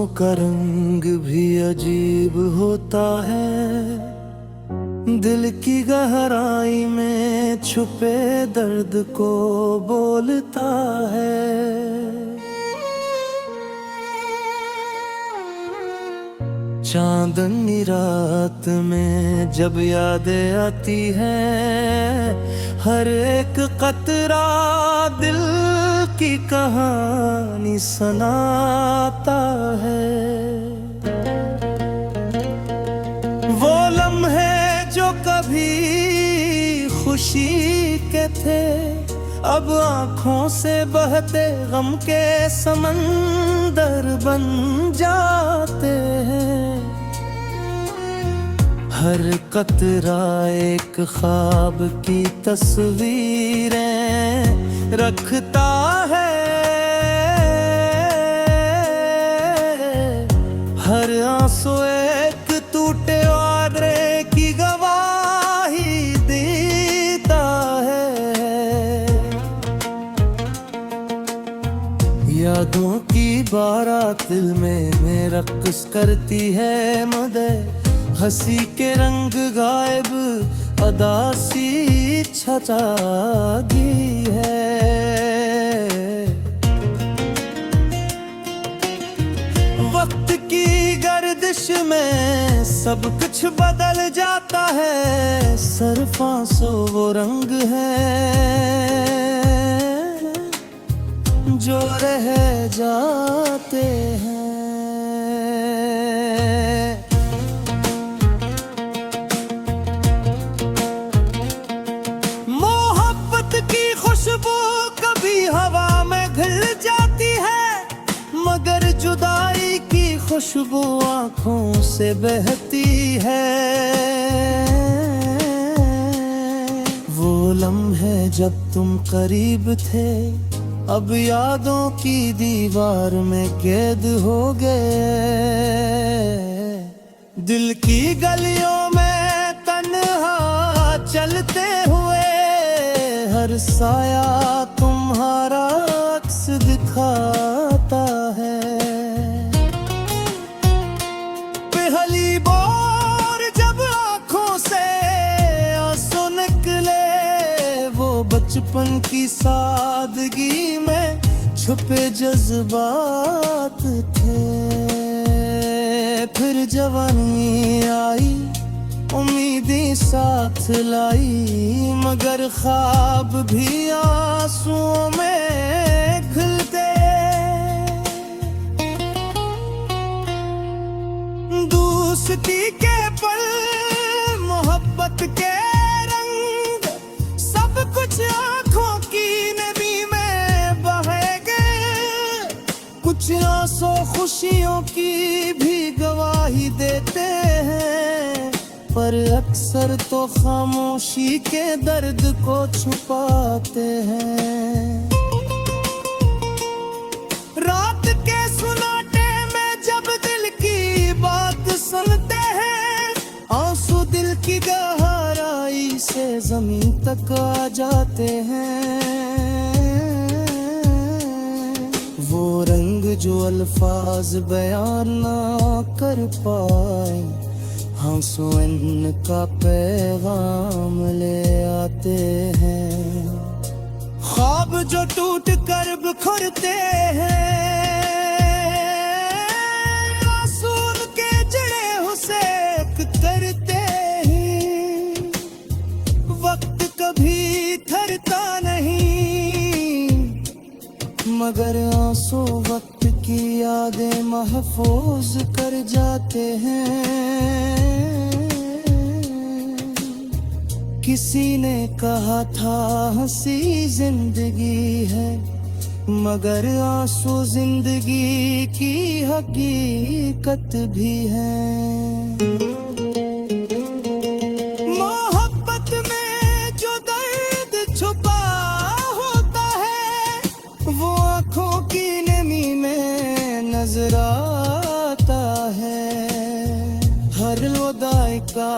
आंसुओं का रंग भी अजीब होता है, दिल की गहराई में छुपे दर्द को बोलता है। चांदनी रात में जब यादें आती हैं, हर एक कतरा दिल की कहानी सुनाता है। वो लम्हे जो कभी खुशी के थे, अब आँखों से बहते गम के समंदर बन जाते हैं। हर कतरा एक ख्वाब की तस्वीरें रखता है, हर आंसू एक टूटे वादे की गवाही देता है। यादों की बारात दिल में रक़्स करती है, मगर हंसी के रंग गायब अदासी छचा दी है। वक्त की गर्दिश में सब कुछ बदल जाता है, सरफासो वो रंग है जो रह जाते हैं। मगर जुदाई की खुशबू आँखों से बहती है। वो लम्हे जब तुम करीब थे, अब यादों की दीवार में कैद हो गए। दिल की गलियों में तन्हा चलते हुए, हर साया तुम्हारा अक्स दिखाता है। पहली बार जब आँखों से आंसू निकले, वो बचपन की सादगी में छुपे जज्बात थे। फिर जवानी आई, उम्मीदें साथ लाई, मगर ख्वाब भी आंसुओं में खिलते। दोस्ती के पल, मोहब्बत के रंग, सब कुछ आँखों की नमी में बहेंगे। कुछ आंसू खुशियों की भी गवाही देते हैं, पर अक्सर तो खामोशी के दर्द को छुपाते हैं। रात के सुनाटे में जब दिल की बात सुनते हैं, आंसू दिल की गहराई से जमीन तक आ जाते हैं। वो रंग जो अल्फाज बयान ना कर पाए, आंसू इनका पैगाम ले आते हैं। ख्वाब जो टूट कर बिखरते हैं, आंसू उनके जड़े हुसैक करते हैं। वक्त कभी ठहरता नहीं, मगर आंसू वक्त की यादें महफूज कर जाते हैं। किसी ने कहा था हंसी जिंदगी है, मगर आंसू जिंदगी की हकीकत भी है। मोहब्बत में जो दर्द छुपा होता है, वो आँखों की नमी में नजर आता है। हर लुदाई का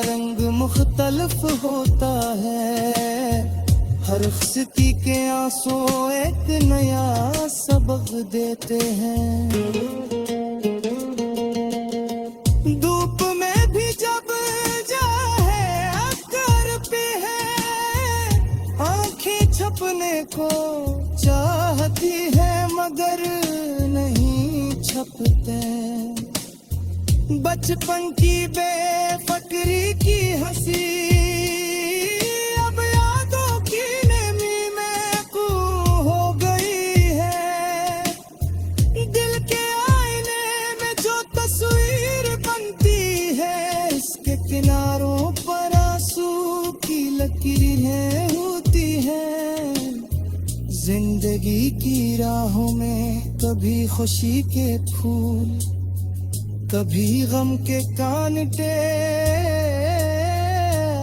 रंग मुख्तलिफ होता है, हर खुशी के आंसू एक नया सबक देते हैं। को चाहती है मगर नहीं छपते। बचपन की बेफिक्री की हंसी अब यादों की नमी में खो हो गई है। दिल के आईने में जो तस्वीर बनती है इसके किनारों पर आंसू की लकीरें होती हैं। जिंदगी की राहों में कभी खुशी के फूल, कभी गम के कांटे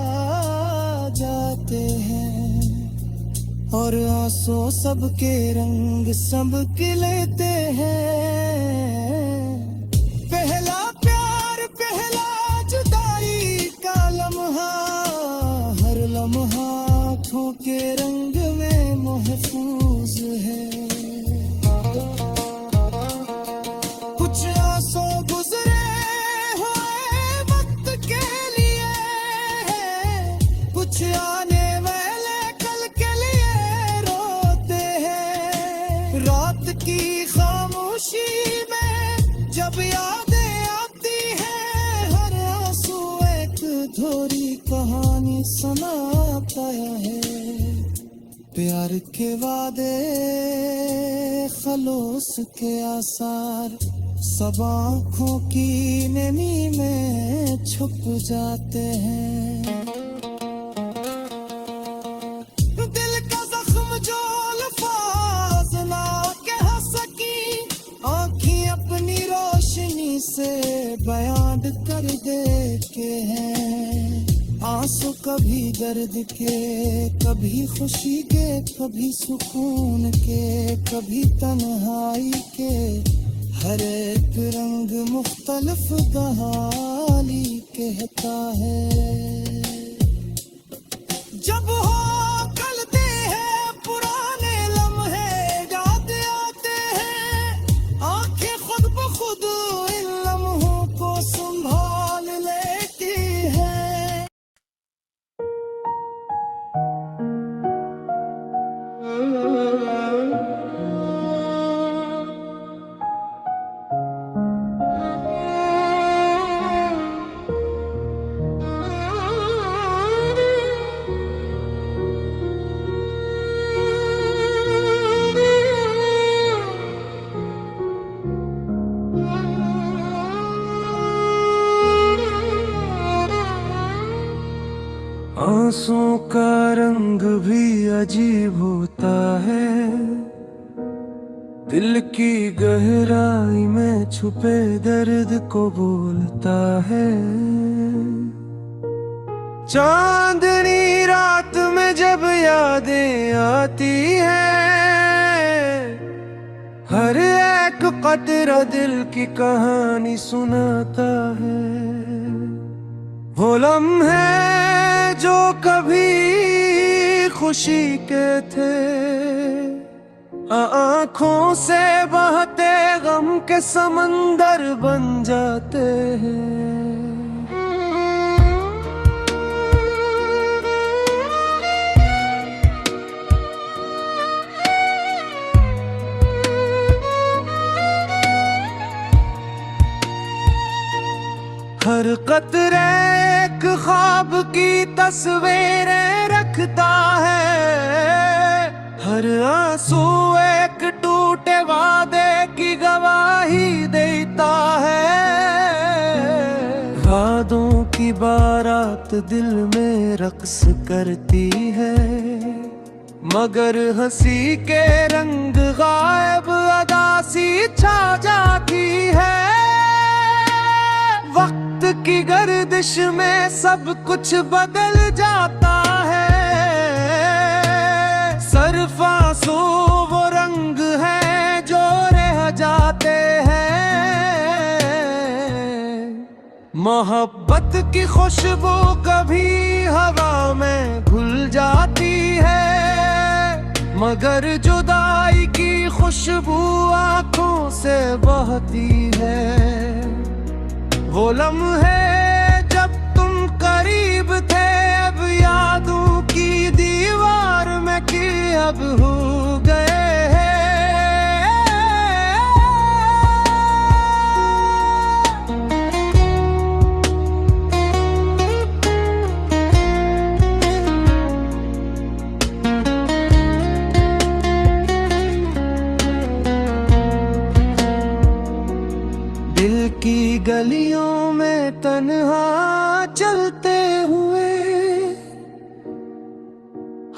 आ जाते हैं और आंसू सबके रंग सब लेते हैं। पहला प्यार, पहला जुदाई का लम्हा, हर लम्हा आँखों के रंग में महफूज है। कुछ आंसू गुजरे हुए वक्त के लिए, कुछ आने वाले कल के लिए रोते हैं। रात की खामोशी में जब यादें आती हैं हर आंसू एक अधूरी कहानी सुनाता है। प्यार के वादे, खलोस के आसार सब आँखों की नमी में छुप जाते हैं। दिल का जख्म जो अल्फाज ना कह सकी, आँखें अपनी रोशनी से बयान कर देते हैं। आंसू कभी दर्द के, कभी खुशी के, कभी सुकून के, कभी तन्हाई के, हर एक रंग मुख्तलिफ कहानी कहता है। जब हो कलते हैं पुराने लम्हे याद आते हैं, आंखें खुद ब खुद इन लम्हों को संभाल लेती हैं। आंसुओं का रंग भी अजीब होता है, दिल की गहराई में छुपे दर्द को बोलता है। चांदनी रात में जब यादें आती हैं, हर एक कतरा दिल की कहानी सुनाता है। वो लम्हे जो कभी खुशी के थे, आँखों से बहते गम के समंदर बन जाते हैं। हर कतरे एक ख्वाब की तस्वीरें रखता है, हर आंसू एक टूटे वादे की गवाही देता है। वादों की बारात दिल में रक्स करती है, मगर हंसी के रंग गायब अदासी छा जाती है। वक्त की गर्दिश में सब कुछ बदल जाता है, सिर्फ आंसू वो रंग है जो रह जाते हैं। मोहब्बत की खुशबू कभी हवा में घुल जाती है, मगर जुदाई की खुशबू आंखों से बहती है। वो लम्हे जब तुम करीब थे, अब यादों की दीवार में की अब हो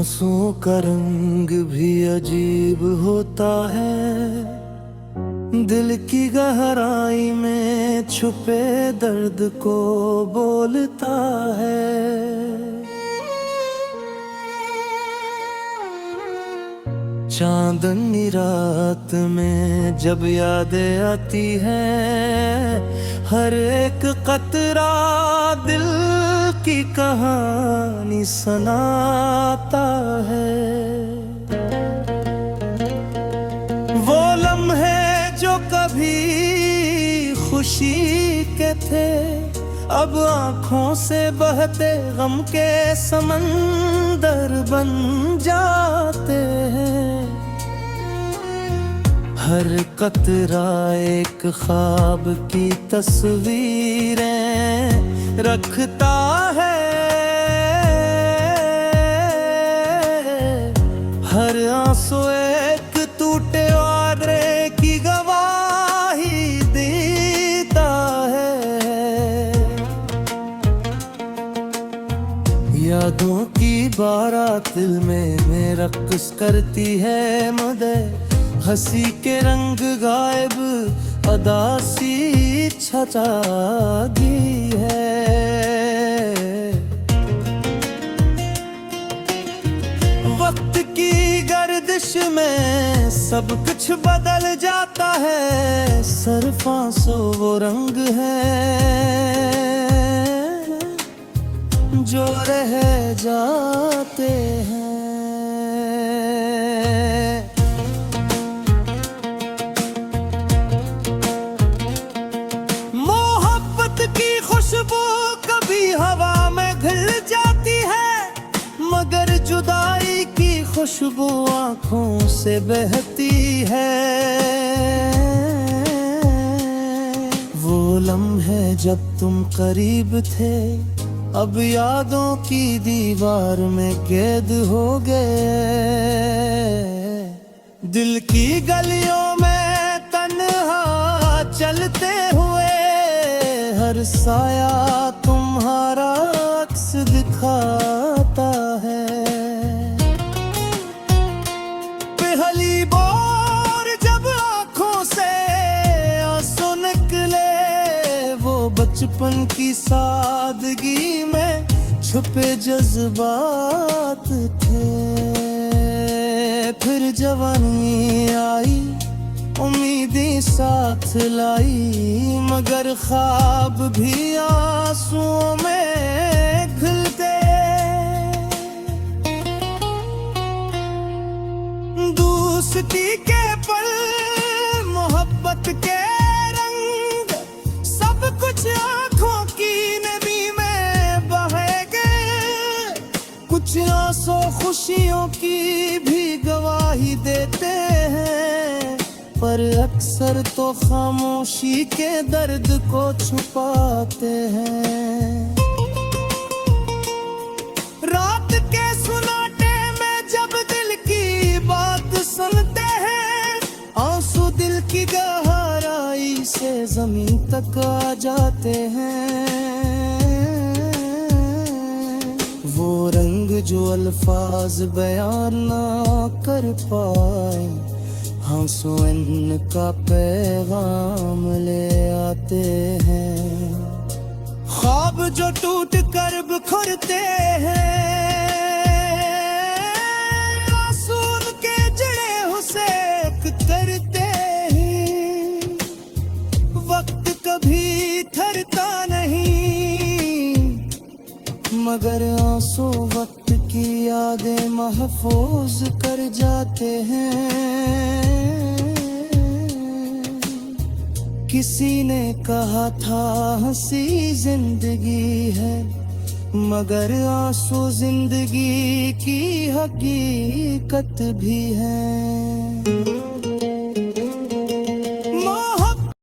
आंसुओं का रंग भी अजीब होता है, दिल की गहराई में छुपे दर्द को बोलता है। चांदनी रात में जब यादें आती हैं, हर एक कतरा दिल की कहानी सुनाता है। वो लम्हे जो कभी खुशी के थे, अब आँखों से बहते गम के समंदर बन जाते हैं। हर कतरा एक ख्वाब की तस्वीरें रखता है, हर आंसू एक टूटे वादे की गवाही देता है। यादों की बारात दिल में रक्स करती है, मगर हंसी के रंग गायब अदासी छचा दी है। वक्त की गर्दिश में सब कुछ बदल जाता है, सरफासो वो रंग है जो रह जाते हैं। मोहब्बत की खुशबू कभी हवा में घुल जाती है, मगर जुदाई की खुशबू आंखों से बहती है। वो लम्हे जब तुम करीब थे, अब यादों की दीवार में कैद हो गए। दिल की गलियों में तन्हा चलते हुए, हर साया तुम्हारा अक्स दिखाता है। पहली बार जब आंखों से आंसू निकले, वो बचपन की सादगी में छुपे जज्बात थे। फिर जवानी आई, उम्मीदें साथ लाई, मगर ख्वाब भी आंसुओं में घुल गए। दोस्ती के पल, मोहब्बत के रंग, सब कुछ आंखों की नमी में बह गए। कुछ आंसू खुशियों की भी गवाही देते हैं, पर अक्सर तो खामोशी के दर्द को छुपाते हैं। रात के सुनाटे में जब दिल की बात सुनते हैं, आंसू दिल की गहराई से जमीन तक आ जाते हैं। वो रंग जो अल्फाज बयान ना कर पाए, आंसू इनका पैगाम ले आते हैं। ख्वाब जो टूट कर बिखरते हैं, आंसू उनके जड़े हुसैक करते हैं। वक्त कभी ठहरता नहीं, मगर आंसू वक्त की यादें महफूज कर जाते हैं। किसी ने कहा था हंसी जिंदगी है, मगर आंसू जिंदगी की हकीकत भी है।